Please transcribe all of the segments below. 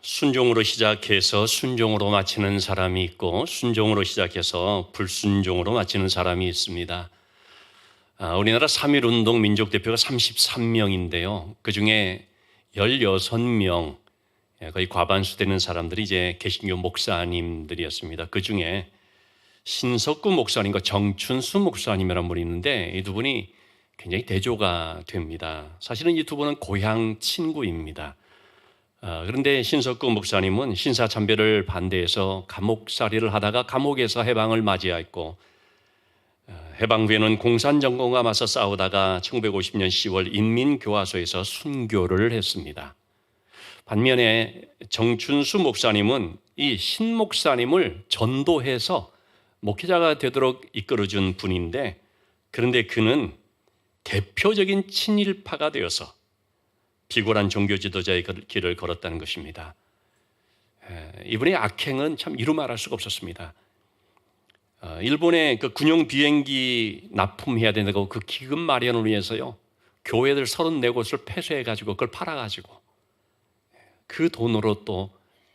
순종으로 시작해서 순종으로 마치는 사람이 있고 순종으로 시작해서 불순종으로 마치는 사람이 있습니다. 우리나라 3.1운동 민족대표가 33명인데요. 그중에 16명, 거의 과반수 되는 사람들이 이제 개신교 목사님들이었습니다. 그중에 신석구 목사님과 정춘수 목사님이라는 분이 있는데 이 두 분이 굉장히 대조가 됩니다. 사실은 이 두 분은 고향 친구입니다. 그런데 신석구 목사님은 신사참배를 반대해서 감옥살이를 하다가 감옥에서 해방을 맞이했고, 해방 후에는 공산정권과 맞서 싸우다가 1950년 10월 인민교화소에서 순교를 했습니다. 반면에 정춘수 목사님은 이 신 목사님을 전도해서 목회자가 되도록 이끌어준 분인데, 그런데 그는 대표적인 친일파가 되어서 비굴한 종교 지도자의 길을 걸었다는 것입니다. 이분의 악행은 참 이루 말할 수가 없었습니다. 일본의 그 군용 비행기 납품해야 된다고 그 기금 마련을 위해서요, 교회들 34곳을 폐쇄해가지고 그걸 팔아가지고 그 돈으로 또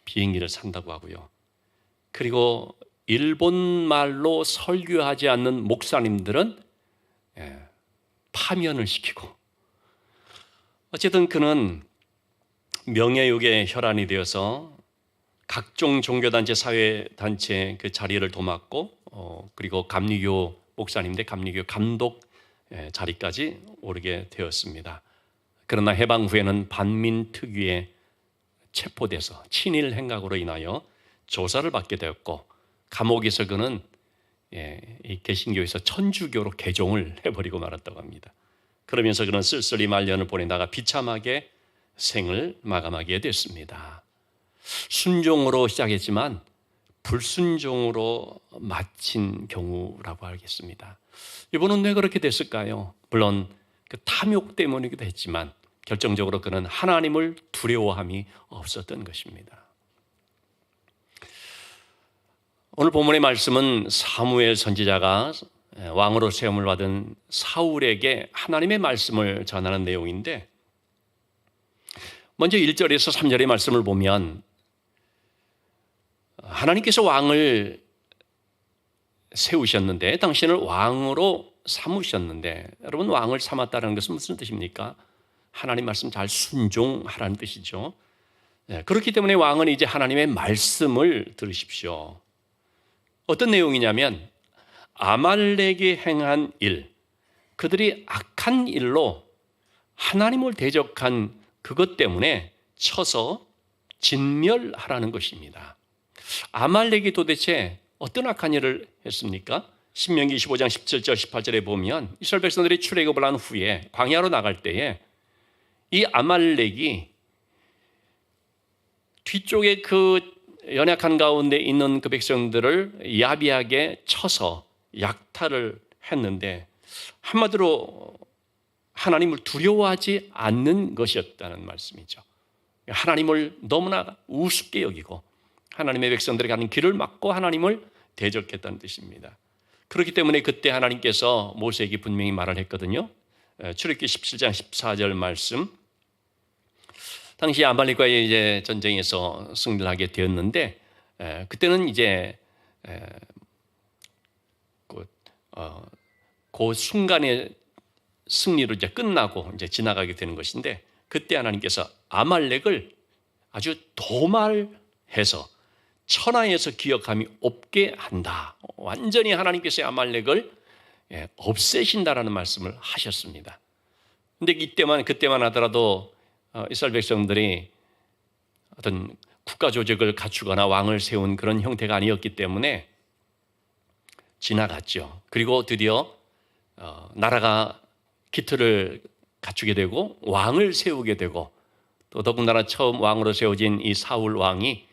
비행기를 산다고 하고요. 그리고 일본 말로 설교하지 않는 목사님들은 파면을 시키고, 어쨌든 그는 명예욕의 혈안이 되어서 각종 종교단체, 사회단체 그 자리를 도맡고, 그리고 감리교 목사님인데 감리교 감독 자리까지 오르게 되었습니다. 그러나 해방 후에는 반민특위에 체포돼서 친일 행각으로 인하여 조사를 받게 되었고, 감옥에서 그는 이 개신교에서 천주교로 개종을 해버리고 말았다고 합니다. 그러면서 그는 쓸쓸히 말년을 보내다가 비참하게 생을 마감하게 됐습니다. 순종으로 시작했지만 불순종으로 마친 경우라고 알겠습니다. 이분은 왜 그렇게 됐을까요? 물론 그 탐욕 때문이기도 했지만 결정적으로 그는 하나님을 두려워함이 없었던 것입니다. 오늘 본문의 말씀은 사무엘 선지자가 왕으로 세움을 받은 사울에게 하나님의 말씀을 전하는 내용인데, 먼저 1절에서 3절의 말씀을 보면 하나님께서 왕을 세우셨는데, 당신을 왕으로 삼으셨는데, 여러분, 왕을 삼았다는 것은 무슨 뜻입니까? 하나님 말씀 잘 순종하라는 뜻이죠. 그렇기 때문에 왕은 이제 하나님의 말씀을 들으십시오. 어떤 내용이냐면 아말렉이 행한 일, 그들이 악한 일로 하나님을 대적한 그것 때문에 쳐서 진멸하라는 것입니다. 아말렉이 도대체 어떤 악한 일을 했습니까? 신명기 25장 17절 18절에 보면 이스라엘 백성들이 출애굽을 한 후에 광야로 나갈 때에 이 아말렉이 뒤쪽에 그 연약한 가운데 있는 그 백성들을 야비하게 쳐서 약탈을 했는데, 한마디로 하나님을 두려워하지 않는 것이었다는 말씀이죠. 하나님을 너무나 우습게 여기고 하나님의 백성들이 가는 길을 막고 하나님을 대적했다는 뜻입니다. 그렇기 때문에 그때 하나님께서 모세에게 분명히 말을 했거든요. 출애굽기 17장 14절 말씀, 당시 아말렉과의 이제 전쟁에서 승리를 하게 되었는데, 그때는 이제 그 순간의 승리로 이제 끝나고 이제 지나가게 되는 것인데, 그때 하나님께서 아말렉을 아주 도말해서 천하에서 기억함이 없게 한다. 완전히 하나님께서 아말렉을 없애신다라는 말씀을 하셨습니다. 근데 그때만 하더라도 이스라엘 백성들이 어떤 국가 조직을 갖추거나 왕을 세운 그런 형태가 아니었기 때문에 지나갔죠. 그리고 드디어 나라가 기틀을 갖추게 되고 왕을 세우게 되고, 또 더군다나 처음 왕으로 세워진 이 사울 왕이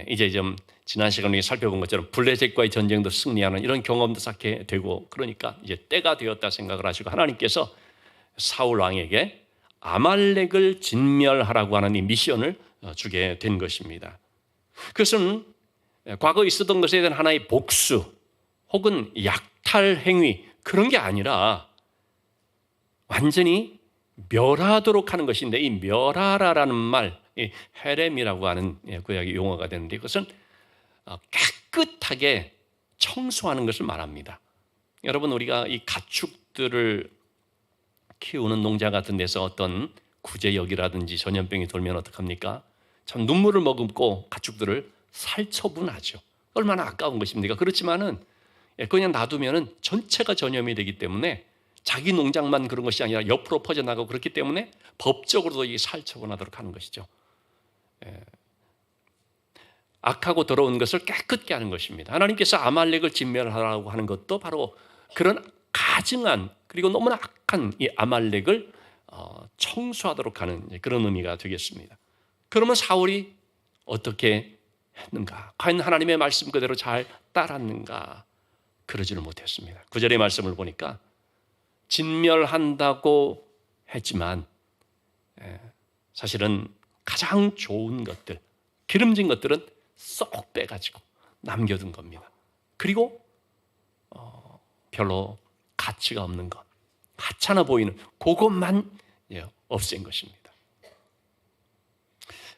이제 좀 지난 시간에 살펴본 것처럼 블레셋과의 전쟁도 승리하는 이런 경험도 쌓게 되고, 그러니까 이제 때가 되었다 생각을 하시고 하나님께서 사울 왕에게 아말렉을 진멸하라고 하는 이 미션을 주게 된 것입니다. 그것은 과거에 있었던 것에 대한 하나의 복수 혹은 약탈 행위, 그런 게 아니라 완전히 멸하도록 하는 것인데, 이 멸하라라는 말, 이 헤렘이라고 하는 구약의 용어가 되는데 그것은 깨끗하게 청소하는 것을 말합니다. 여러분 우리가 이 가축들을 키우는 농장 같은 데서 어떤 구제역이라든지 전염병이 돌면 어떡합니까? 참 눈물을 머금고 가축들을 살처분하죠. 얼마나 아까운 것입니까? 그렇지만은 그냥 놔두면은 전체가 전염이 되기 때문에 자기 농장만 그런 것이 아니라 옆으로 퍼져나가고 그렇기 때문에 법적으로도 이 살처분하도록 하는 것이죠. 악하고 더러운 것을 깨끗게 하는 것입니다. 하나님께서 아말렉을 진멸하라고 하는 것도 바로 그런 가증한 그리고 너무나 악한 이 아말렉을 청소하도록 하는 그런 의미가 되겠습니다. 그러면 사울이 어떻게 했는가? 과연 하나님의 말씀 그대로 잘 따랐는가? 그러지를 못했습니다. 9절의 말씀을 보니까 진멸한다고 했지만 사실은 가장 좋은 것들, 기름진 것들은 쏙 빼가지고 남겨둔 겁니다. 그리고 별로 가치가 없는 것, 하찮아 보이는 그것만 없앤 것입니다.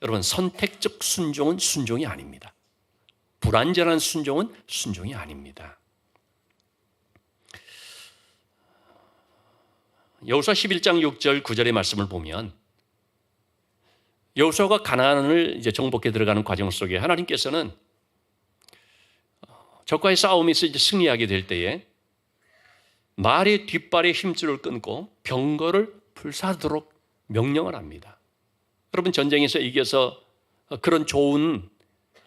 여러분 선택적 순종은 순종이 아닙니다. 불완전한 순종은 순종이 아닙니다. 여호수아 11장 6절 9절의 말씀을 보면 여호수아가 가나안을 이제 정복해 들어가는 과정 속에 하나님께서는 적과의 싸움에서 이제 승리하게 될 때에 말의 뒷발의 힘줄을 끊고 병거를 불사하도록 명령을 합니다. 여러분 전쟁에서 이겨서 그런 좋은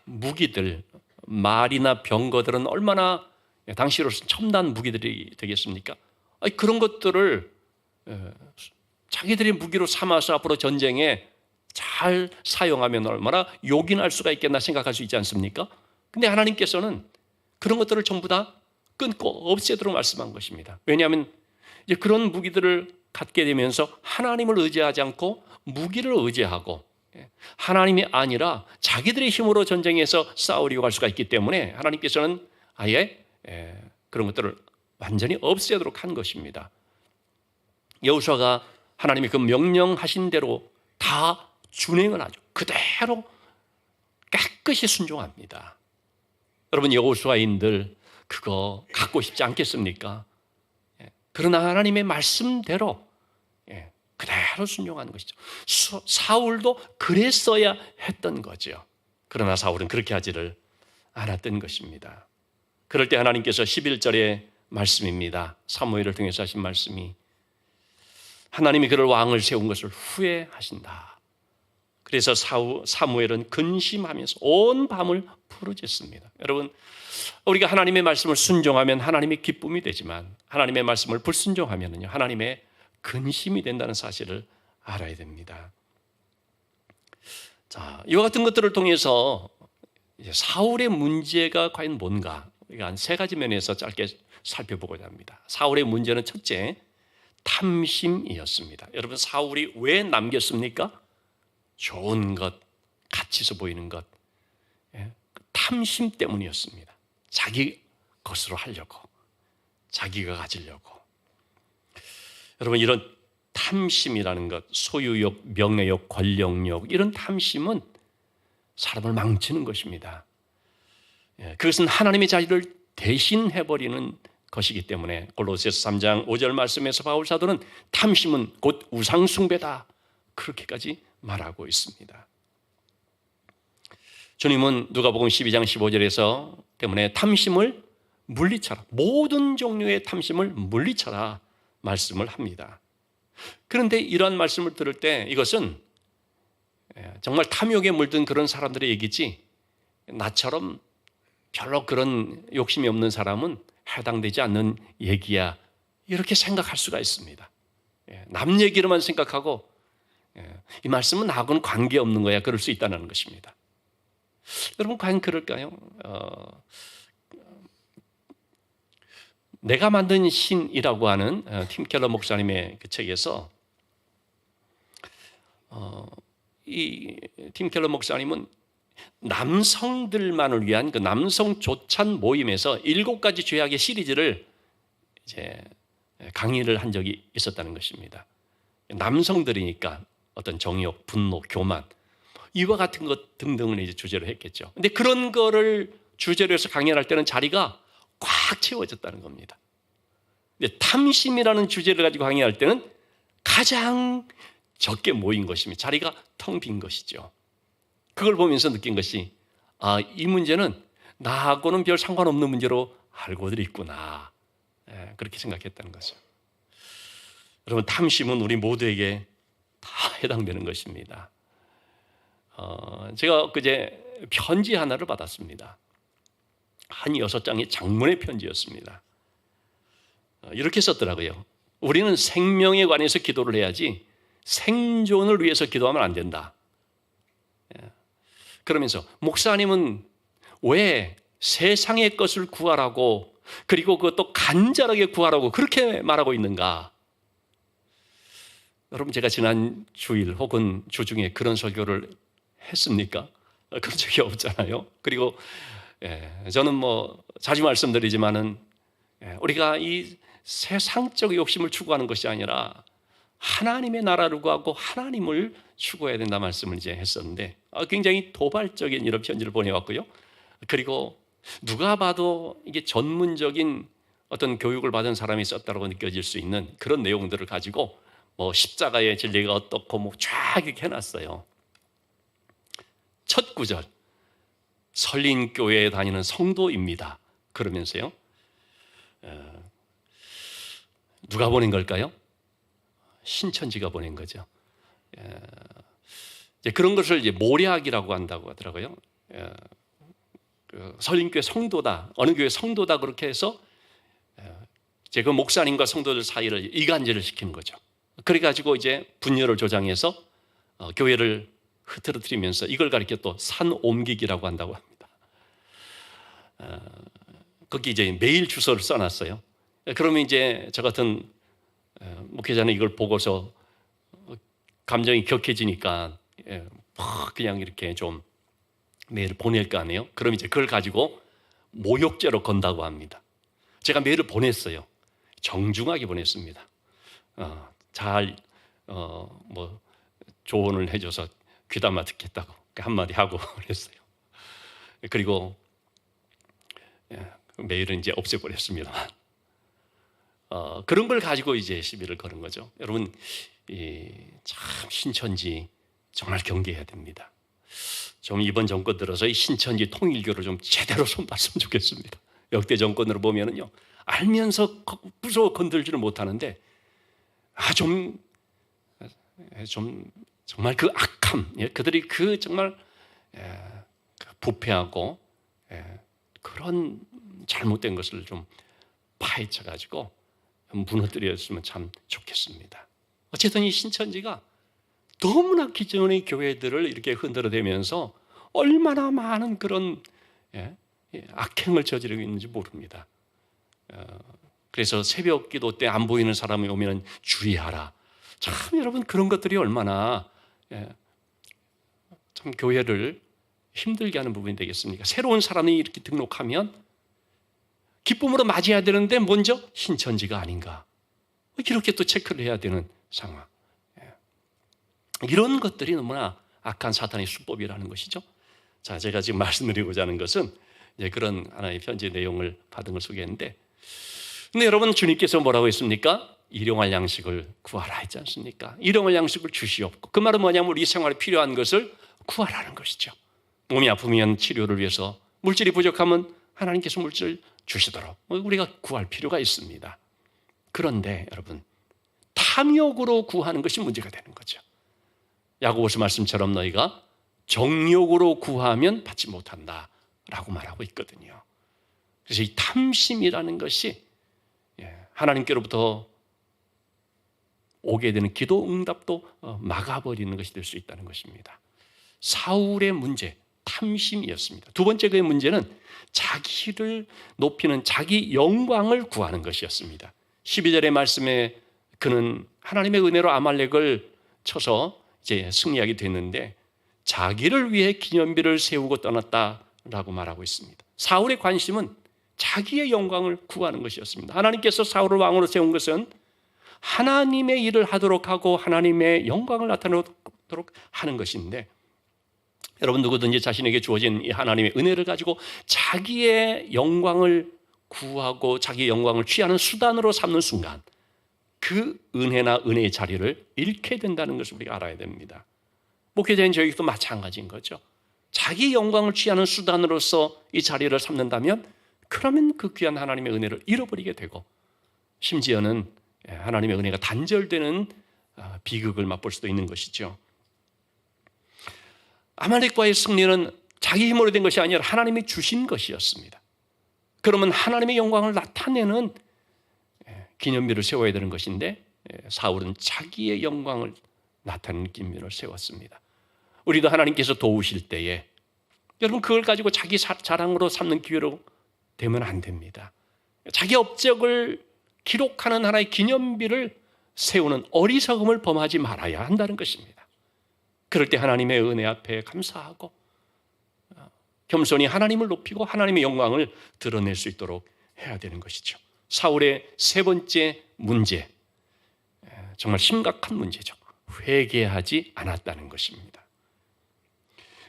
무기들, 말이나 병거들은 얼마나 당시로서 첨단 무기들이 되겠습니까? 그런 것들을 자기들의 무기로 삼아서 앞으로 전쟁에 잘 사용하면 얼마나 요긴할 수가 있겠나 생각할 수 있지 않습니까? 근데 하나님께서는 그런 것들을 전부 다 끊고 없애도록 말씀한 것입니다. 왜냐하면 이제 그런 무기들을 갖게 되면서 하나님을 의지하지 않고 무기를 의지하고 하나님이 아니라 자기들의 힘으로 전쟁에서 싸우려고 할 수가 있기 때문에 하나님께서는 아예 그런 것들을 완전히 없애도록 한 것입니다. 여호수아가 하나님이 그 명령하신 대로 다 준행을 하죠. 그대로 깨끗이 순종합니다. 여러분 여호수아인들 그거 갖고 싶지 않겠습니까? 그러나 하나님의 말씀대로 그대로 순종하는 것이죠. 사울도 그랬어야 했던 거죠. 그러나 사울은 그렇게 하지를 않았던 것입니다. 그럴 때 하나님께서 11절의 말씀입니다. 사무엘을 통해서 하신 말씀이 하나님이 그를 왕을 세운 것을 후회하신다. 그래서 사무엘은 근심하면서 온 밤을 부르짖습니다. 여러분 우리가 하나님의 말씀을 순종하면 하나님의 기쁨이 되지만 하나님의 말씀을 불순종하면요 하나님의 근심이 된다는 사실을 알아야 됩니다. 자, 이와 같은 것들을 통해서 이제 사울의 문제가 과연 뭔가 우리가 한 세 가지 면에서 짧게 살펴보고자 합니다. 사울의 문제는 첫째, 탐심이었습니다. 여러분 사울이 왜 남겼습니까? 좋은 것, 가치 있어 보이는 것, 탐심 때문이었습니다. 자기 것으로 하려고, 자기가 가지려고. 여러분 이런 탐심이라는 것, 소유욕, 명예욕, 권력욕 이런 탐심은 사람을 망치는 것입니다. 그것은 하나님의 자리를 대신해버리는 것이기 때문에 골로새서 3장 5절 말씀에서 바울 사도는 탐심은 곧 우상숭배다 그렇게까지 말하고 있습니다. 주님은 누가복음 12장 15절에서 때문에 탐심을 물리쳐라, 모든 종류의 탐심을 물리쳐라 말씀을 합니다. 그런데 이러한 말씀을 들을 때 이것은 정말 탐욕에 물든 그런 사람들의 얘기지 나처럼 별로 그런 욕심이 없는 사람은 해당되지 않는 얘기야 이렇게 생각할 수가 있습니다. 남 얘기로만 생각하고 이 말씀은 나하고는 관계없는 거야 그럴 수 있다는 것입니다. 여러분 과연 그럴까요? 내가 만든 신이라고 하는 팀 켈러 목사님의 그 책에서 이 팀 켈러 목사님은 남성들만을 위한 그 남성 조찬 모임에서 7가지 죄악의 시리즈를 이제 강의를 한 적이 있었다는 것입니다. 남성들이니까 어떤 정욕, 분노, 교만 이와 같은 것 등등을 이제 주제로 했겠죠. 근데 그런 거를 주제로 해서 강연할 때는 자리가 꽉 채워졌다는 겁니다. 근데 탐심이라는 주제를 가지고 강연할 때는 가장 적게 모인 것입니다. 자리가 텅 빈 것이죠. 그걸 보면서 느낀 것이 이 문제는 나하고는 별 상관없는 문제로 알고들 있구나. 그렇게 생각했다는 거죠. 여러분, 탐심은 우리 모두에게 다 해당되는 것입니다. 제가 그제 편지 하나를 받았습니다. 한 6장의 장문의 편지였습니다. 이렇게 썼더라고요. 우리는 생명에 관해서 기도를 해야지 생존을 위해서 기도하면 안 된다. 그러면서 목사님은 왜 세상의 것을 구하라고, 그리고 그것도 간절하게 구하라고 그렇게 말하고 있는가? 여러분, 제가 지난 주일 혹은 주중에 그런 설교를 했습니까? 그런 적이 없잖아요. 그리고 저는 자주 말씀드리지만은 우리가 이 세상적 욕심을 추구하는 것이 아니라 하나님의 나라를 구하고 하나님을 추구해야 된다 말씀을 이제 했었는데, 굉장히 도발적인 이런 편지를 보내왔고요. 그리고 누가 봐도 이게 전문적인 어떤 교육을 받은 사람이 썼다고 느껴질 수 있는 그런 내용들을 가지고 십자가의 진리가 어떻고 쫙 이렇게 해놨어요. 첫 구절, 설린교회에 다니는 성도입니다. 그러면서요, 누가 보낸 걸까요? 신천지가 보낸 거죠. 이제 그런 것을 이제 모략이라고 한다고 하더라고요. 설린교회 성도다, 어느 교회 성도다, 그렇게 해서 이제 그 목사님과 성도들 사이를 이간질을 시키는 거죠. 그래가지고 이제 분열을 조장해서 교회를 흐트러뜨리면서 이걸 가리켜 또 산 옮기기라고 한다고 합니다. 거기 이제 메일 주소를 써놨어요. 그러면 이제 저 같은 목회자는 이걸 보고서 감정이 격해지니까 그냥 이렇게 좀 메일을 보낼 거 아니에요. 그럼 이제 그걸 가지고 모욕죄로 건다고 합니다. 제가 메일을 보냈어요. 정중하게 보냈습니다. 잘 조언을 해줘서 귀담아 듣겠다고 한마디 하고 그랬어요. 그리고 메일은 이제 없애버렸습니다만, 그런 걸 가지고 이제 시비를 거는 거죠. 여러분, 참 신천지 정말 경계해야 됩니다. 좀 이번 정권 들어서 이 신천지 통일교를 좀 제대로 손봤으면 좋겠습니다. 역대 정권으로 보면은요, 알면서 무서워 건들지를 못하는데 정말 그 악함, 그들이 그 정말 부패하고 그런 잘못된 것을 좀 파헤쳐가지고 무너뜨렸으면 참 좋겠습니다. 어쨌든 이 신천지가 너무나 기존의 교회들을 이렇게 흔들어대면서 얼마나 많은 그런 악행을 저지르고 있는지 모릅니다. 그래서 새벽 기도 때 안 보이는 사람이 오면 주의하라. 참 여러분, 그런 것들이 얼마나 참 교회를 힘들게 하는 부분이 되겠습니까? 새로운 사람이 이렇게 등록하면 기쁨으로 맞이해야 되는데 먼저 신천지가 아닌가, 이렇게 또 체크를 해야 되는 상황. 이런 것들이 너무나 악한 사탄의 수법이라는 것이죠. 자, 제가 지금 말씀드리고자 하는 것은 이제 그런 하나의 편지 내용을 받은 걸 소개했는데, 근데 여러분, 주님께서 뭐라고 했습니까? 일용할 양식을 구하라 했지 않습니까? 일용할 양식을 주시옵고, 그 말은 뭐냐면 우리 생활에 필요한 것을 구하라는 것이죠. 몸이 아프면 치료를 위해서, 물질이 부족하면 하나님께서 물질을 주시도록 우리가 구할 필요가 있습니다. 그런데 여러분, 탐욕으로 구하는 것이 문제가 되는 거죠. 야고보서 말씀처럼 너희가 정욕으로 구하면 받지 못한다라고 말하고 있거든요. 그래서 이 탐심이라는 것이 하나님께로부터 오게 되는 기도 응답도 막아버리는 것이 될 수 있다는 것입니다. 사울의 문제, 탐심이었습니다. 두 번째 그의 문제는 자기를 높이는 자기 영광을 구하는 것이었습니다. 12절의 말씀에 그는 하나님의 은혜로 아말렉을 쳐서 이제 승리하게 됐는데 자기를 위해 기념비를 세우고 떠났다라고 말하고 있습니다. 사울의 관심은 자기의 영광을 구하는 것이었습니다. 하나님께서 사울을 왕으로 세운 것은 하나님의 일을 하도록 하고 하나님의 영광을 나타내도록 하는 것인데, 여러분 누구든지 자신에게 주어진 이 하나님의 은혜를 가지고 자기의 영광을 구하고 자기의 영광을 취하는 수단으로 삼는 순간 그 은혜나 은혜의 자리를 잃게 된다는 것을 우리가 알아야 됩니다. 목회자인 저희도 마찬가지인 거죠. 자기 영광을 취하는 수단으로서 이 자리를 삼는다면 그러면 그 귀한 하나님의 은혜를 잃어버리게 되고 심지어는 하나님의 은혜가 단절되는 비극을 맛볼 수도 있는 것이죠. 아말렉과의 승리는 자기 힘으로 된 것이 아니라 하나님이 주신 것이었습니다. 그러면 하나님의 영광을 나타내는 기념비를 세워야 되는 것인데 사울은 자기의 영광을 나타내는 기념비를 세웠습니다. 우리도 하나님께서 도우실 때에 여러분 그걸 가지고 자기 자랑으로 삼는 기회로 되면 안 됩니다. 자기 업적을 기록하는 하나의 기념비를 세우는 어리석음을 범하지 말아야 한다는 것입니다. 그럴 때 하나님의 은혜 앞에 감사하고 겸손히 하나님을 높이고 하나님의 영광을 드러낼 수 있도록 해야 되는 것이죠. 사울의 세 번째 문제, 정말 심각한 문제죠. 회개하지 않았다는 것입니다.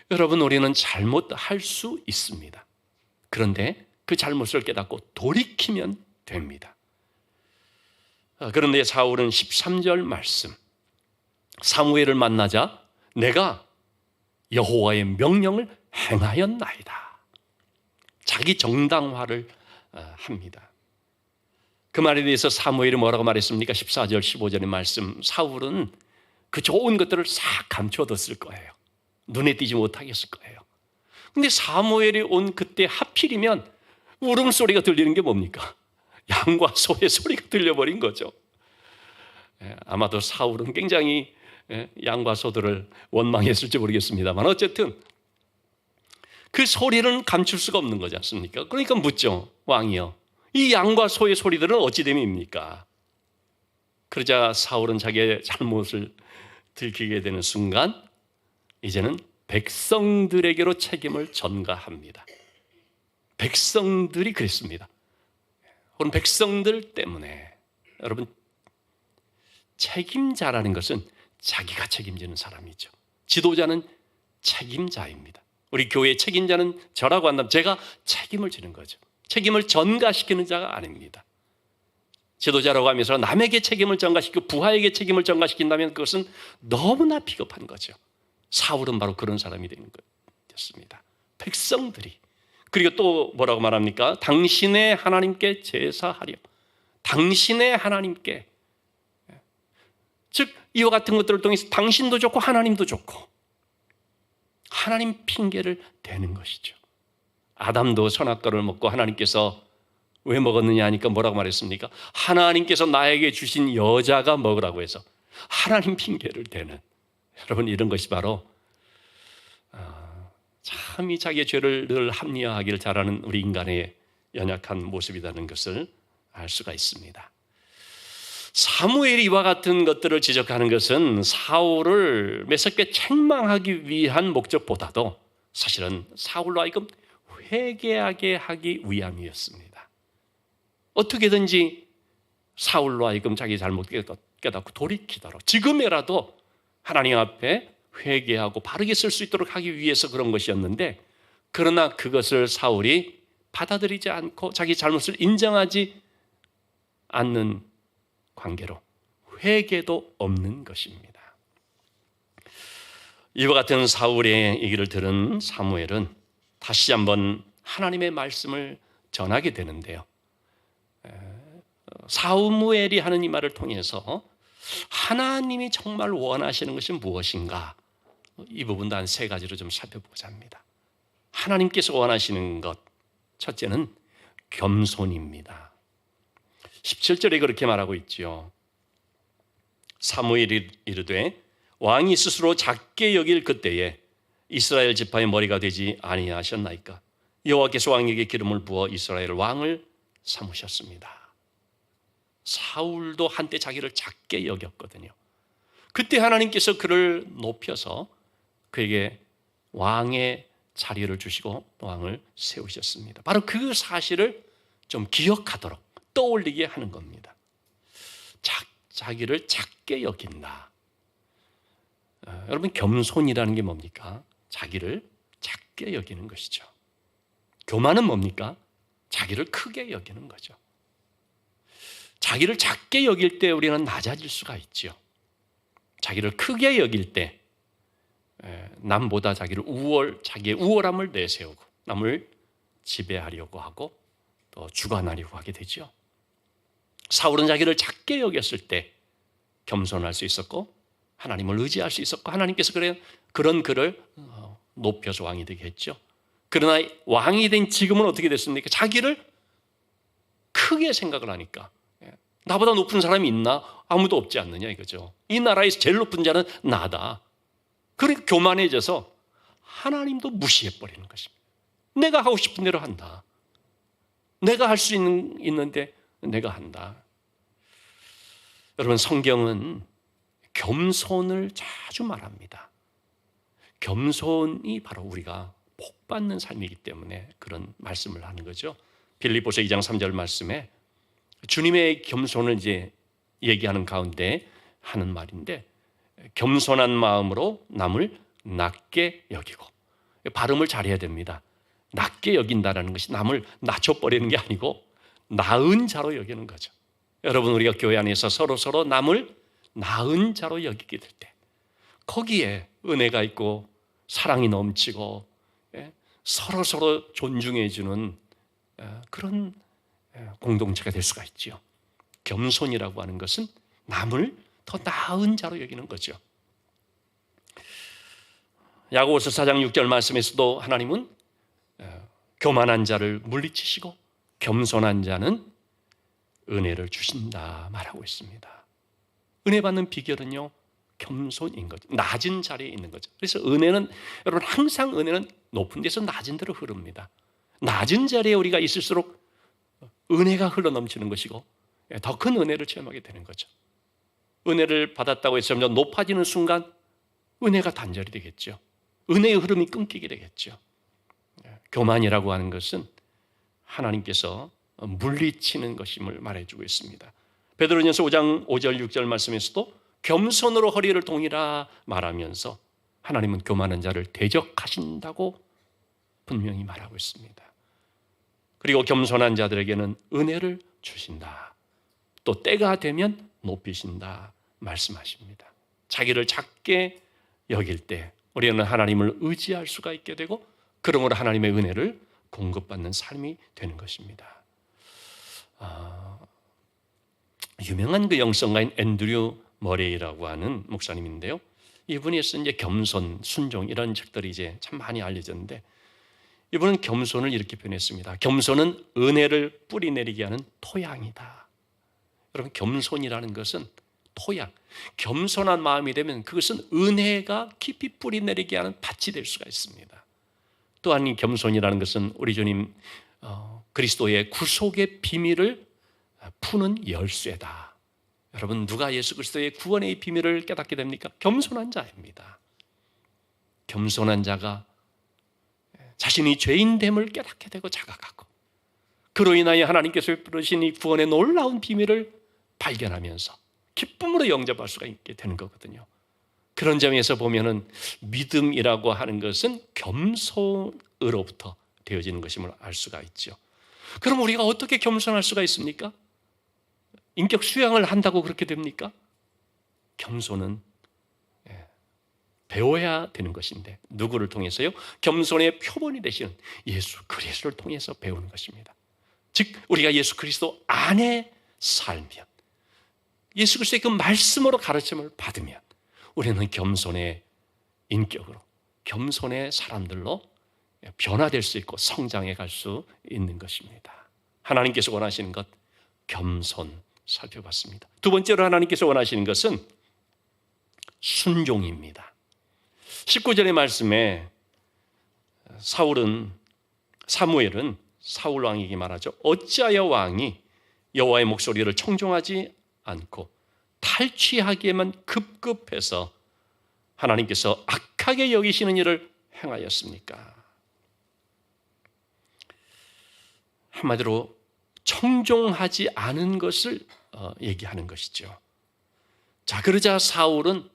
여러분 우리는 잘못할 수 있습니다. 그런데 그 잘못을 깨닫고 돌이키면 됩니다. 그런데 사울은 13절 말씀, 사무엘을 만나자 내가 여호와의 명령을 행하였나이다. 자기 정당화를 합니다. 그 말에 대해서 사무엘이 뭐라고 말했습니까? 14절 15절의 말씀, 사울은 그 좋은 것들을 싹 감춰뒀을 거예요. 눈에 띄지 못하겠을 거예요. 근데 사무엘이 온 그때 하필이면 울음소리가 들리는 게 뭡니까? 양과 소의 소리가 들려버린 거죠. 아마도 사울은 굉장히 양과 소들을 원망했을지 모르겠습니다만 어쨌든 그 소리는 감출 수가 없는 거지 않습니까? 그러니까 묻죠. 왕이요, 이 양과 소의 소리들은 어찌 됨입니까? 그러자 사울은 자기의 잘못을 들키게 되는 순간 이제는 백성들에게로 책임을 전가합니다. 백성들이 그랬습니다. 그런 백성들 때문에 여러분 책임자라는 것은 자기가 책임지는 사람이죠. 지도자는 책임자입니다. 우리 교회의 책임자는 저라고 한다면 제가 책임을 지는 거죠. 책임을 전가시키는 자가 아닙니다. 지도자라고 하면서 남에게 책임을 전가시키고 부하에게 책임을 전가시킨다면 그것은 너무나 비겁한 거죠. 사울은 바로 그런 사람이 된 것이었습니다. 백성들이. 그리고 또 뭐라고 말합니까? 당신의 하나님께 제사하려. 당신의 하나님께. 즉 이와 같은 것들을 통해서 당신도 좋고 하나님도 좋고 하나님 핑계를 대는 것이죠. 아담도 선악과를 먹고 하나님께서 왜 먹었느냐 하니까 뭐라고 말했습니까? 하나님께서 나에게 주신 여자가 먹으라고 해서 하나님 핑계를 대는, 여러분 이런 것이 바로 참이 자기의 죄를 늘 합리화하기를 잘하는 우리 인간의 연약한 모습이라는 것을 알 수가 있습니다. 사무엘이 이와 같은 것들을 지적하는 것은 사울을 매섭게 책망하기 위한 목적보다도 사실은 사울로 하여금 회개하게 하기 위함이었습니다. 어떻게든지 사울로 하여금 자기 잘못 깨닫고 돌이키도록 지금이라도 하나님 앞에 회개하고 바르게 쓸 수 있도록 하기 위해서 그런 것이었는데, 그러나 그것을 사울이 받아들이지 않고 자기 잘못을 인정하지 않는 관계로 회개도 없는 것입니다. 이와 같은 사울의 얘기를 들은 사무엘은 다시 한번 하나님의 말씀을 전하게 되는데요. 사무엘이 하는 이 말을 통해서 하나님이 정말 원하시는 것이 무엇인가, 이 부분도 한 세 가지로 좀 살펴보고자 합니다. 하나님께서 원하시는 것, 첫째는 겸손입니다. 17절에 그렇게 말하고 있죠. 사무엘이 이르되 왕이 스스로 작게 여길 그때에 이스라엘 지파의 머리가 되지 아니하셨나이까? 여호와께서 왕에게 기름을 부어 이스라엘 왕을 삼으셨습니다. 사울도 한때 자기를 작게 여겼거든요. 그때 하나님께서 그를 높여서 그에게 왕의 자리를 주시고 왕을 세우셨습니다. 바로 그 사실을 좀 기억하도록 떠올리게 하는 겁니다. 자기를 작게 여긴다. 여러분 겸손이라는 게 뭡니까? 자기를 작게 여기는 것이죠. 교만은 뭡니까? 자기를 크게 여기는 거죠. 자기를 작게 여길 때 우리는 낮아질 수가 있죠. 자기를 크게 여길 때 남보다 자기의 우월함을 내세우고 남을 지배하려고 하고 또 주관하려고 하게 되죠. 사울은 자기를 작게 여겼을 때 겸손할 수 있었고 하나님을 의지할 수 있었고 하나님께서 그런 그를 높여서 왕이 되게 했죠. 그러나 왕이 된 지금은 어떻게 됐습니까? 자기를 크게 생각을 하니까 나보다 높은 사람이 있나? 아무도 없지 않느냐 이거죠. 이 나라에서 제일 높은 자는 나다. 그러니까 교만해져서 하나님도 무시해버리는 것입니다. 내가 하고 싶은 대로 한다. 내가 할 수 있는데 내가 한다. 여러분, 성경은 겸손을 자주 말합니다. 겸손이 바로 우리가 복받는 삶이기 때문에 그런 말씀을 하는 거죠. 빌립보서 2장 3절 말씀에 주님의 겸손을 이제 얘기하는 가운데 하는 말인데, 겸손한 마음으로 남을 낮게 여기고, 발음을 잘해야 됩니다. 낮게 여긴다는 것이 남을 낮춰버리는 게 아니고 나은 자로 여기는 거죠. 여러분, 우리가 교회 안에서 서로 남을 나은 자로 여기게 될 때 거기에 은혜가 있고 사랑이 넘치고 서로 존중해 주는 그런 공동체가 될 수가 있죠. 겸손이라고 하는 것은 남을 더 나은 자로 여기는 거죠. 야고보서 4장 6절 말씀에서도 하나님은 교만한 자를 물리치시고 겸손한 자는 은혜를 주신다 말하고 있습니다. 은혜 받는 비결은요, 겸손인 거죠. 낮은 자리에 있는 거죠. 그래서 은혜는, 여러분, 항상 은혜는 높은 데서 낮은 데로 흐릅니다. 낮은 자리에 우리가 있을수록 은혜가 흘러넘치는 것이고 더 큰 은혜를 체험하게 되는 거죠. 은혜를 받았다고 해서 점점 높아지는 순간 은혜가 단절이 되겠죠. 은혜의 흐름이 끊기게 되겠죠. 교만이라고 하는 것은 하나님께서 물리치는 것임을 말해주고 있습니다. 베드로전서 5장 5절 6절 말씀에서도 겸손으로 허리를 동이라 말하면서 하나님은 교만한 자를 대적하신다고 분명히 말하고 있습니다. 그리고 겸손한 자들에게는 은혜를 주신다. 또 때가 되면 높이신다 말씀하십니다. 자기를 작게 여길 때 우리는 하나님을 의지할 수가 있게 되고, 그러므로 하나님의 은혜를 공급받는 삶이 되는 것입니다. 유명한 그 영성가인 앤드류 머레이라고 하는 목사님인데요. 이분이 쓴 이제 겸손, 순종 이런 책들이 이제 참 많이 알려졌는데, 이분은 겸손을 이렇게 표현했습니다. 겸손은 은혜를 뿌리내리게 하는 토양이다. 여러분, 겸손이라는 것은 토양, 겸손한 마음이 되면 그것은 은혜가 깊이 뿌리내리게 하는 밭이 될 수가 있습니다. 또한 이 겸손이라는 것은 우리 주님 그리스도의 구속의 비밀을 푸는 열쇠다. 여러분, 누가 예수 그리스도의 구원의 비밀을 깨닫게 됩니까? 겸손한 자입니다. 겸손한 자가 자신이 죄인됨을 깨닫게 되고 자각하고, 그로 인하여 하나님께서 베푸신 이 구원의 놀라운 비밀을 발견하면서 기쁨으로 영접할 수가 있게 되는 거거든요. 그런 점에서 보면은 믿음이라고 하는 것은 겸손으로부터 되어지는 것임을 알 수가 있죠. 그럼 우리가 어떻게 겸손할 수가 있습니까? 인격 수양을 한다고 그렇게 됩니까? 겸손은 배워야 되는 것인데, 누구를 통해서요? 겸손의 표본이 되시는 예수 그리스도를 통해서 배우는 것입니다. 즉, 우리가 예수 그리스도 안에 살면, 예수 그리스도의 그 말씀으로 가르침을 받으면 우리는 겸손의 인격으로, 겸손의 사람들로 변화될 수 있고 성장해 갈 수 있는 것입니다. 하나님께서 원하시는 것, 겸손 살펴봤습니다. 두 번째로 하나님께서 원하시는 것은 순종입니다. 19절의 말씀에 사무엘은 사울 왕에게 말하죠. 어찌하여 왕이 여호와의 목소리를 청종하지 않고 탈취하기에만 급급해서 하나님께서 악하게 여기시는 일을 행하였습니까? 한마디로 청종하지 않은 것을 얘기하는 것이죠. 자, 그러자 사울은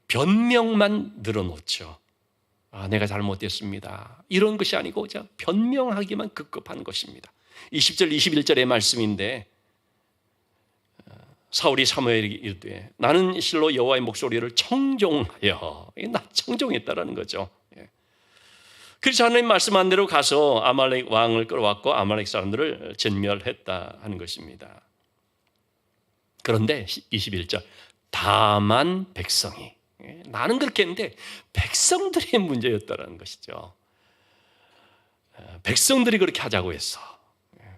변명만 늘어놓죠. 내가 잘못됐습니다. 이런 것이 아니고 변명하기만 급급한 것입니다. 20절, 21절의 말씀인데 사울이 사무엘에게 이르되 나는 실로 여호와의 목소리를 청종하여, 나 청종했다라는 거죠. 그래서 하나님 말씀한 대로 가서 아말렉 왕을 끌어왔고 아말렉 사람들을 전멸했다 하는 것입니다. 그런데 21절, 다만 백성이, 나는 그렇게 했는데 백성들의 문제였다는 것이죠. 백성들이 그렇게 하자고 했어.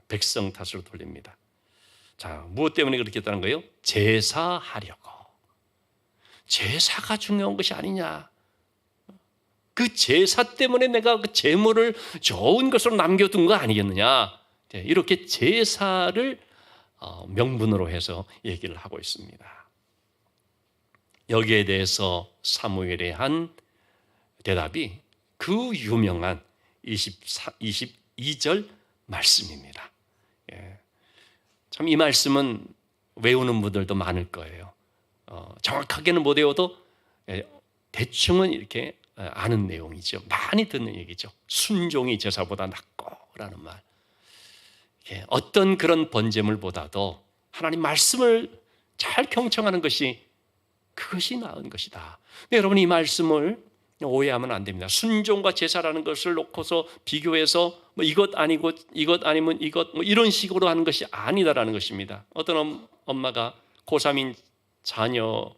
백성 탓으로 돌립니다. 자, 무엇 때문에 그렇게 했다는 거예요? 제사하려고. 제사가 중요한 것이 아니냐. 그 제사 때문에 내가 그 재물을 좋은 것으로 남겨둔 거 아니겠느냐. 이렇게 제사를 명분으로 해서 얘기를 하고 있습니다. 여기에 대해서 사무엘의 한 대답이 그 유명한 22절 말씀입니다. 참 이 말씀은 외우는 분들도 많을 거예요. 정확하게는 못 외워도 대충은 이렇게 아는 내용이죠. 많이 듣는 얘기죠. 순종이 제사보다 낫고라는 말. 어떤 그런 번제물보다도 하나님 말씀을 잘 경청하는 것이, 그것이 나은 것이다. 근데 여러분, 이 말씀을 오해하면 안 됩니다. 순종과 제사라는 것을 놓고서 비교해서 이것 아니고 이것 아니면 이것 이런 식으로 하는 것이 아니다라는 것입니다. 어떤 엄마가 고3인 자녀에게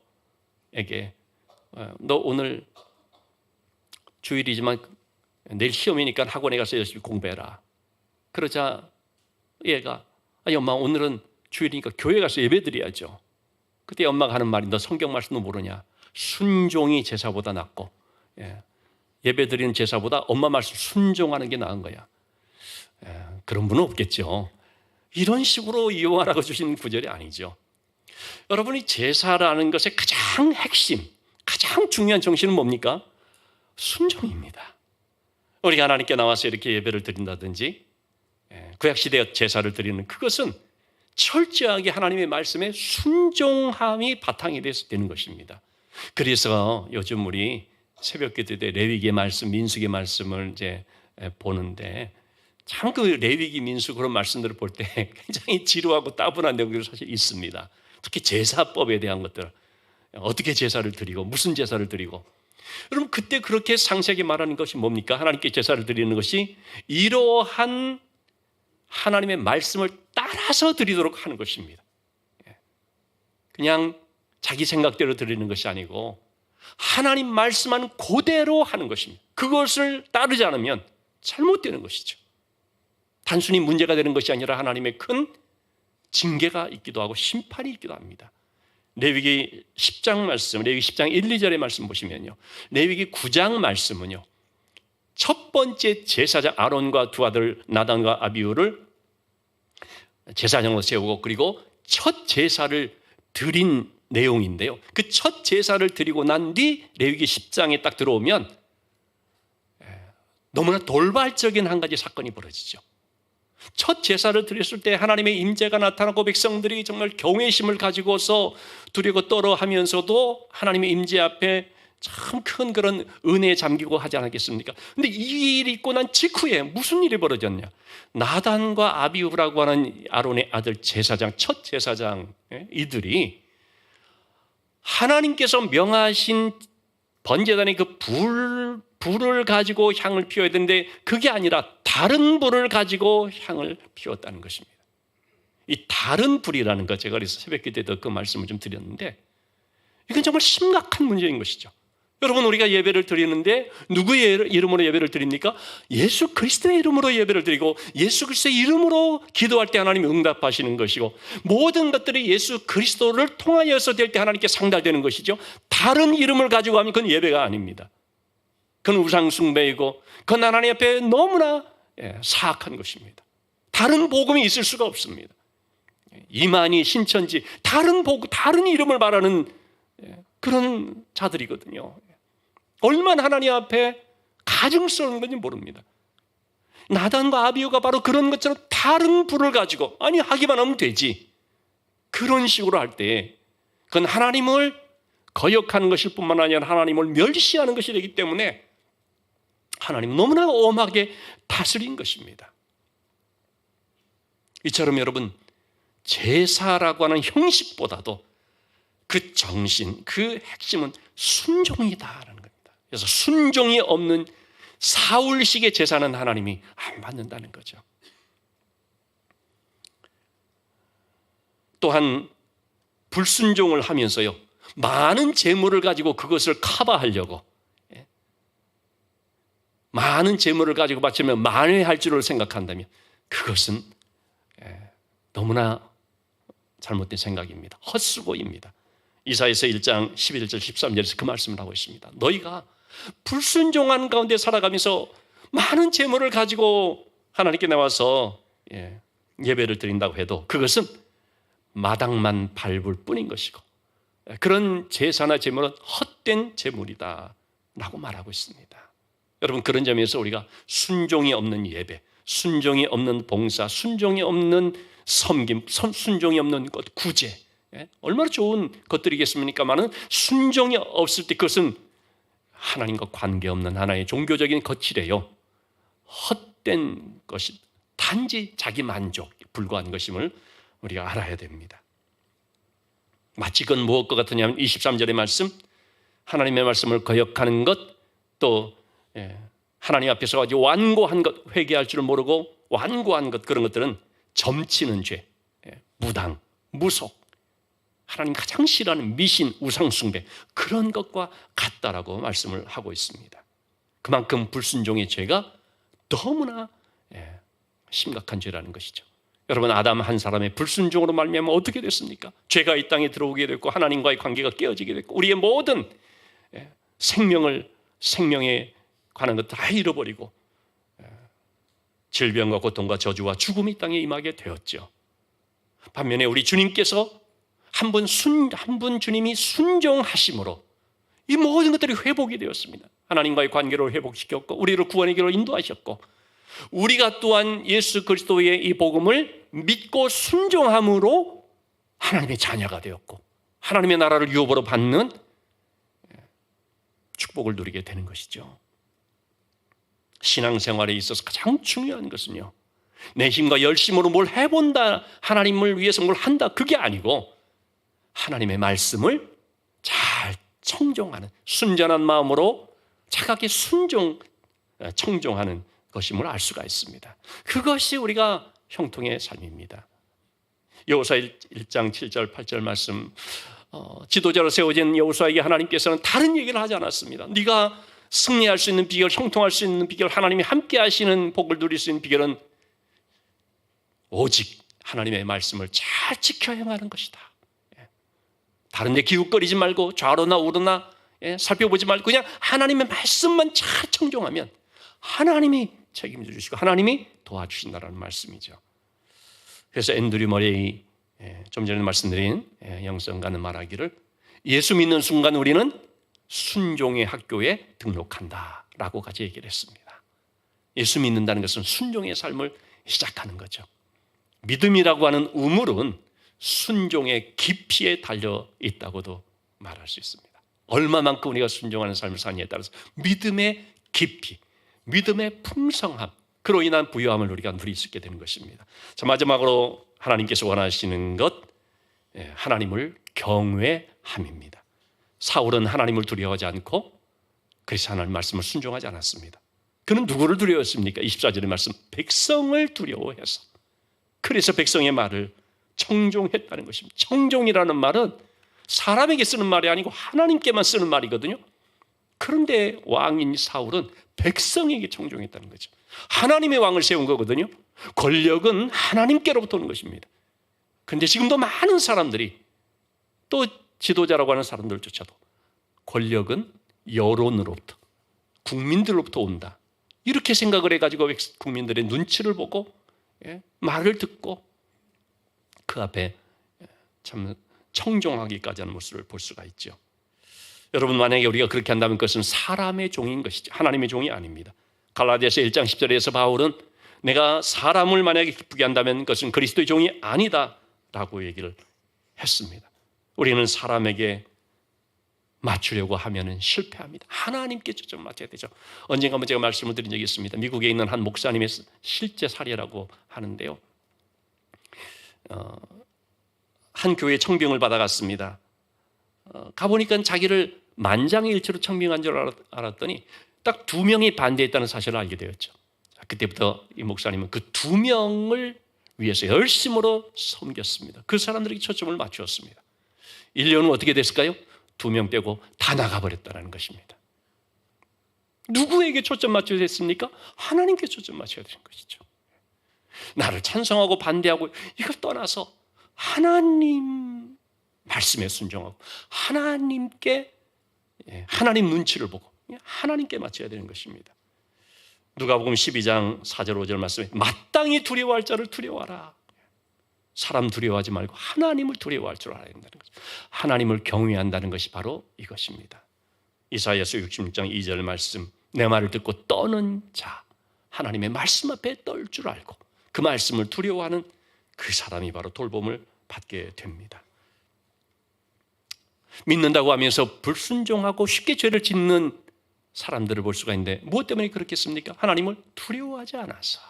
너 오늘 주일이지만 내일 시험이니까 학원에 가서 열심히 공부해라. 그러자 얘가 엄마 오늘은 주일이니까 교회 가서 예배 드려야죠. 그때 엄마가 하는 말이, 너 성경 말씀도 모르냐. 순종이 제사보다 낫고 예배 드리는 제사보다 엄마 말씀 순종하는 게 나은 거야. 그런 분은 없겠죠. 이런 식으로 이용하라고 주신 구절이 아니죠. 여러분이 제사라는 것의 가장 핵심, 가장 중요한 정신은 뭡니까? 순종입니다. 우리가 하나님께 나와서 이렇게 예배를 드린다든지 구약시대 제사를 드리는 그것은 철저하게 하나님의 말씀에 순종함이 바탕이 돼서 되는 것입니다. 그래서 요즘 우리 새벽기도 때 레위기의 말씀, 민수기의 말씀을 이제 보는데 참 그 레위기, 민수 그런 말씀들을 볼 때 굉장히 지루하고 따분한 내용들이 사실 있습니다. 특히 제사법에 대한 것들, 어떻게 제사를 드리고 무슨 제사를 드리고. 여러분, 그때 그렇게 상세하게 말하는 것이 뭡니까? 하나님께 제사를 드리는 것이 이러한 하나님의 말씀을 따라서 드리도록 하는 것입니다. 그냥 자기 생각대로 드리는 것이 아니고 하나님 말씀한 그대로 하는 것입니다. 그것을 따르지 않으면 잘못되는 것이죠. 단순히 문제가 되는 것이 아니라 하나님의 큰 징계가 있기도 하고 심판이 있기도 합니다. 레위기 10장 말씀, 레위기 10장 1, 2절의 말씀 보시면요, 레위기 9장 말씀은요, 첫 번째 제사장 아론과 두 아들 나단과 아비후를 제사장으로 세우고 그리고 첫 제사를 드린 내용인데요, 그 첫 제사를 드리고 난 뒤 레위기 10장에 딱 들어오면 너무나 돌발적인 한 가지 사건이 벌어지죠. 첫 제사를 드렸을 때 하나님의 임재가 나타나고 백성들이 정말 경외심을 가지고서 두려고 떨어하면서도 하나님의 임재 앞에 참 큰 그런 은혜에 잠기고 하지 않았겠습니까? 근데 이 일이 있고 난 직후에 무슨 일이 벌어졌냐? 나단과 아비후라고 하는 아론의 아들 제사장, 첫 제사장 이들이 하나님께서 명하신 번제단의 그 불을 가지고 향을 피워야 되는데 그게 아니라 다른 불을 가지고 향을 피웠다는 것입니다. 이 다른 불이라는 것, 제가 그래서 새벽기도 때도 그 말씀을 좀 드렸는데 이건 정말 심각한 문제인 것이죠. 여러분, 우리가 예배를 드리는데 누구의 이름으로 예배를 드립니까? 예수 그리스도의 이름으로 예배를 드리고 예수 그리스도의 이름으로 기도할 때 하나님이 응답하시는 것이고 모든 것들이 예수 그리스도를 통하여서 될 때 하나님께 상달되는 것이죠. 다른 이름을 가지고 하면 그건 예배가 아닙니다. 그건 우상 숭배이고 그건 하나님 앞에 너무나 사악한 것입니다. 다른 복음이 있을 수가 없습니다. 이만희, 신천지, 다른 복음, 다른 이름을 말하는 그런 자들이거든요. 얼마나 하나님 앞에 가증스러운 건지 모릅니다. 나단과 아비후가 바로 그런 것처럼 다른 불을 가지고 아니 하기만 하면 되지, 그런 식으로 할 때 그건 하나님을 거역하는 것일 뿐만 아니라 하나님을 멸시하는 것이 되기 때문에 하나님은 너무나 엄하게 다스린 것입니다. 이처럼 여러분, 제사라고 하는 형식보다도 그 정신, 그 핵심은 순종이다라는 겁니다. 그래서 순종이 없는 사울식의 제사는 하나님이 안 받는다는 거죠. 또한 불순종을 하면서요, 많은 재물을 가지고 그것을 커버하려고, 많은 재물을 가지고 바치면 만회할 줄을 생각한다면 그것은 너무나 잘못된 생각입니다. 헛수고입니다. 이사야서 1장 11절 13절에서 그 말씀을 하고 있습니다. 너희가 불순종한 가운데 살아가면서 많은 재물을 가지고 하나님께 나와서 예배를 드린다고 해도 그것은 마당만 밟을 뿐인 것이고, 그런 제사나 제물은 헛된 제물이다 라고 말하고 있습니다. 여러분, 그런 점에서 우리가 순종이 없는 예배, 순종이 없는 봉사, 순종이 없는 섬김, 순종이 없는 것, 구제, 얼마나 좋은 것들이겠습니까만은 순종이 없을 때 그것은 하나님과 관계없는 하나의 종교적인 거칠에요, 헛된 것이 단지 자기 만족에 불과한 것임을 우리가 알아야 됩니다. 마치 그건 무엇과 같으냐면 23절의 말씀, 하나님의 말씀을 거역하는 것, 또 하나님 앞에서 아주 완고한 것, 회개할 줄 모르고 완고한 것, 그런 것들은 점치는 죄, 무당, 무속, 하나님 가장 싫어하는 미신, 우상숭배, 그런 것과 같다라고 말씀을 하고 있습니다. 그만큼 불순종의 죄가 너무나 심각한 죄라는 것이죠. 여러분, 아담 한 사람의 불순종으로 말미암아 어떻게 됐습니까? 죄가 이 땅에 들어오게 됐고 하나님과의 관계가 깨어지게 됐고 우리의 모든 생명에 관한 것 다 잃어버리고 질병과 고통과 저주와 죽음이 이 땅에 임하게 되었죠. 반면에 우리 주님께서 한 분 주님이 순종하심으로 이 모든 것들이 회복이 되었습니다. 하나님과의 관계를 회복시켰고 우리를 구원의 길로 인도하셨고, 우리가 또한 예수 그리스도의 이 복음을 믿고 순종함으로 하나님의 자녀가 되었고 하나님의 나라를 유업으로 받는 축복을 누리게 되는 것이죠. 신앙생활에 있어서 가장 중요한 것은요, 내 힘과 열심으로 뭘 해본다, 하나님을 위해서 뭘 한다, 그게 아니고 하나님의 말씀을 잘 청종하는, 순전한 마음으로 차갑게 청종하는 것임을 알 수가 있습니다. 그것이 우리가 형통의 삶입니다. 여호수아 1장 7절 8절 말씀, 지도자로 세워진 여호수아에게 하나님께서는 다른 얘기를 하지 않았습니다. 네가 승리할 수 있는 비결, 형통할 수 있는 비결, 하나님이 함께 하시는 복을 누릴 수 있는 비결은 오직 하나님의 말씀을 잘 지켜 행하는 것이다. 다른 데 기웃거리지 말고 좌로나 우로나 살펴보지 말고 그냥 하나님의 말씀만 잘 청종하면 하나님이 책임져 주시고 하나님이 도와주신다는 말씀이죠. 그래서 앤드류 머레이 좀 전에 말씀드린 영성가는 말하기를, 예수 믿는 순간 우리는 순종의 학교에 등록한다라고 같이 얘기를 했습니다. 예수 믿는다는 것은 순종의 삶을 시작하는 거죠. 믿음이라고 하는 우물은 순종의 깊이에 달려 있다고도 말할 수 있습니다. 얼마만큼 우리가 순종하는 삶을 사느냐에 따라서 믿음의 깊이, 믿음의 풍성함, 그로 인한 부유함을 우리가 누릴 수 있게 되는 것입니다. 자, 마지막으로 하나님께서 원하시는 것, 하나님을 경외함입니다. 사울은 하나님을 두려워하지 않고 그래서 하나님 말씀을 순종하지 않았습니다. 그는 누구를 두려워했습니까? 24절의 말씀, 백성을 두려워해서, 그래서 백성의 말을 청종했다는 것입니다. 청종이라는 말은 사람에게 쓰는 말이 아니고 하나님께만 쓰는 말이거든요. 그런데 왕인 사울은 백성에게 청종했다는 거죠. 하나님의 왕을 세운 거거든요. 권력은 하나님께로부터 오는 것입니다. 그런데 지금도 많은 사람들이, 또 지도자라고 하는 사람들조차도 권력은 여론으로부터, 국민들로부터 온다, 이렇게 생각을 해가지고 국민들의 눈치를 보고 말을 듣고 그 앞에 참 청종하기까지 하는 모습을 볼 수가 있죠. 여러분, 만약에 우리가 그렇게 한다면 그것은 사람의 종인 것이죠. 하나님의 종이 아닙니다. 갈라디아서 1장 10절에서 바울은 내가 사람을 만약에 기쁘게 한다면 그것은 그리스도의 종이 아니다 라고 얘기를 했습니다. 우리는 사람에게 맞추려고 하면은 실패합니다. 하나님께 초점을 맞춰야 되죠. 언젠가 한번 제가 말씀을 드린 적이 있습니다. 미국에 있는 한 목사님의 실제 사례라고 하는데요. 한 교회 청빙을 받아갔습니다. 가보니까 자기를 만장일치로 청빙한 줄 알았더니 딱 2명이 반대했다는 사실을 알게 되었죠. 그때부터 이 목사님은 그 2명을 위해서 열심으로 섬겼습니다. 그 사람들에게 초점을 맞추었습니다. 1년 후 어떻게 됐을까요? 2명 빼고 다 나가버렸다는 것입니다. 누구에게 초점 맞춰야 됐습니까? 하나님께 초점 맞춰야 되는 것이죠. 나를 찬성하고 반대하고 이걸 떠나서 하나님 말씀에 순종하고 하나님께, 하나님 눈치를 보고 하나님께 맞춰야 되는 것입니다. 누가복음 12장 4절 5절 말씀에 마땅히 두려워할 자를 두려워하라. 사람 두려워하지 말고 하나님을 두려워할 줄 알아야 된다는 거죠. 하나님을 경외한다는 것이 바로 이것입니다. 이사야서 66장 2절 말씀, 내 말을 듣고 떠는 자, 하나님의 말씀 앞에 떨 줄 알고 그 말씀을 두려워하는 그 사람이 바로 돌봄을 받게 됩니다. 믿는다고 하면서 불순종하고 쉽게 죄를 짓는 사람들을 볼 수가 있는데 무엇 때문에 그렇겠습니까? 하나님을 두려워하지 않아서.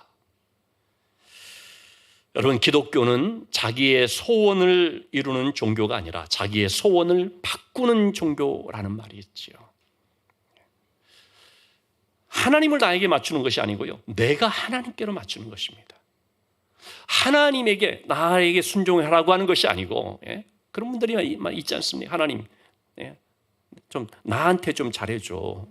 여러분, 기독교는 자기의 소원을 이루는 종교가 아니라 자기의 소원을 바꾸는 종교라는 말이 있지요. 하나님을 나에게 맞추는 것이 아니고요, 내가 하나님께로 맞추는 것입니다. 하나님에게 나에게 순종하라고 하는 것이 아니고, 그런 분들이 있지 않습니까? 하나님, 좀 나한테 좀 잘해줘.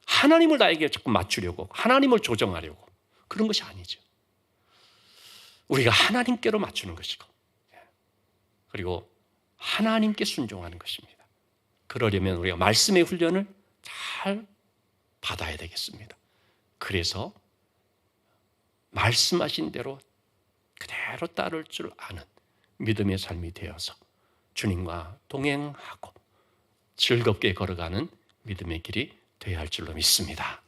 하나님을 나에게 자꾸 맞추려고, 하나님을 조정하려고 그런 것이 아니죠. 우리가 하나님께로 맞추는 것이고, 그리고 하나님께 순종하는 것입니다. 그러려면 우리가 말씀의 훈련을 잘 받아야 되겠습니다. 그래서 말씀하신 대로 그대로 따를 줄 아는 믿음의 삶이 되어서 주님과 동행하고 즐겁게 걸어가는 믿음의 길이 되어야 할 줄로 믿습니다.